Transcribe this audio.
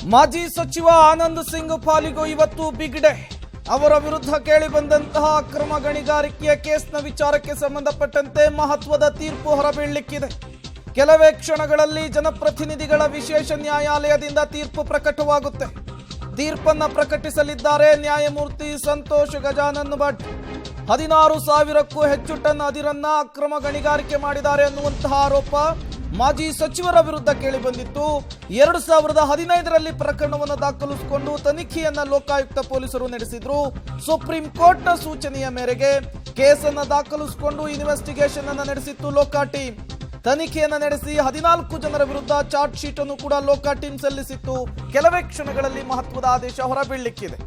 ಮಾಜಿ ಸಚಿವ ಆನಂದ್ ಸಿಂಗ್ ಪಾಲಿಗೂ ಇವತ್ತು ಬಿಗ್ ಡೇ. ಅವರ ವಿರುದ್ಧ ಕೇಳಿಬಂದಂತಹ ಅಕ್ರಮ ಗಣಿಗಾರಿಕೆಯ ಕೇಸ್ನ ವಿಚಾರಕ್ಕೆ ಸಂಬಂಧಪಟ್ಟಂತೆ ಮಹತ್ವದ ತೀರ್ಪು ಹೊರಬೀಳಲಿಕ್ಕಿದೆ. ಕೆಲವೇ ಕ್ಷಣಗಳಲ್ಲಿ ಜನಪ್ರತಿನಿಧಿಗಳ ವಿಶೇಷ ನ್ಯಾಯಾಲಯದಿಂದ ತೀರ್ಪು ಪ್ರಕಟವಾಗುತ್ತೆ. ತೀರ್ಪನ್ನು ಪ್ರಕಟಿಸಲಿದ್ದಾರೆ ನ್ಯಾಯಮೂರ್ತಿ ಸಂತೋಷ್ ಗಜಾನನ್ ಭಟ್. 16,000ಕ್ಕೂ ಹೆಚ್ಚು ಟನ್ ಅದಿರನ್ನ ಅಕ್ರಮ ಗಣಿಗಾರಿಕೆ ಮಾಡಿದ್ದಾರೆ ಅನ್ನುವಂತಹ ಆರೋಪ ಮಾಜಿ ಸಚಿವರ ವಿರುದ್ಧ ಕೇಳಿಬಂದಿತ್ತು. 2015ರಲ್ಲಿ ಪ್ರಕರಣವನ್ನು ದಾಖಲಿಸಿಕೊಂಡು ತನಿಖೆಯನ್ನ ಲೋಕಾಯುಕ್ತ ಪೊಲೀಸರು ನಡೆಸಿದ್ರು. ಸುಪ್ರೀಂ ಕೋರ್ಟ್ನ ಸೂಚನೆಯ ಮೇರೆಗೆ ಕೇಸನ್ನು ದಾಖಲಿಸಿಕೊಂಡು ಇನ್ವೆಸ್ಟಿಗೇಷನ್ ಅನ್ನು ನಡೆಸಿತ್ತು ಲೋಕಾ ಟೀಮ್. ತನಿಖೆಯನ್ನು ನಡೆಸಿ 14 ಜನರ ವಿರುದ್ಧ ಚಾರ್ಜ್ ಶೀಟ್ ಅನ್ನು ಕೂಡ ಲೋಕಾ ಟೀಮ್ ಸಲ್ಲಿಸಿತ್ತು. ಕೆಲವೇ ಕ್ಷಣಗಳಲ್ಲಿ ಮಹತ್ವದ ಆದೇಶ ಹೊರಬೀಳಲಿಕ್ಕಿದೆ.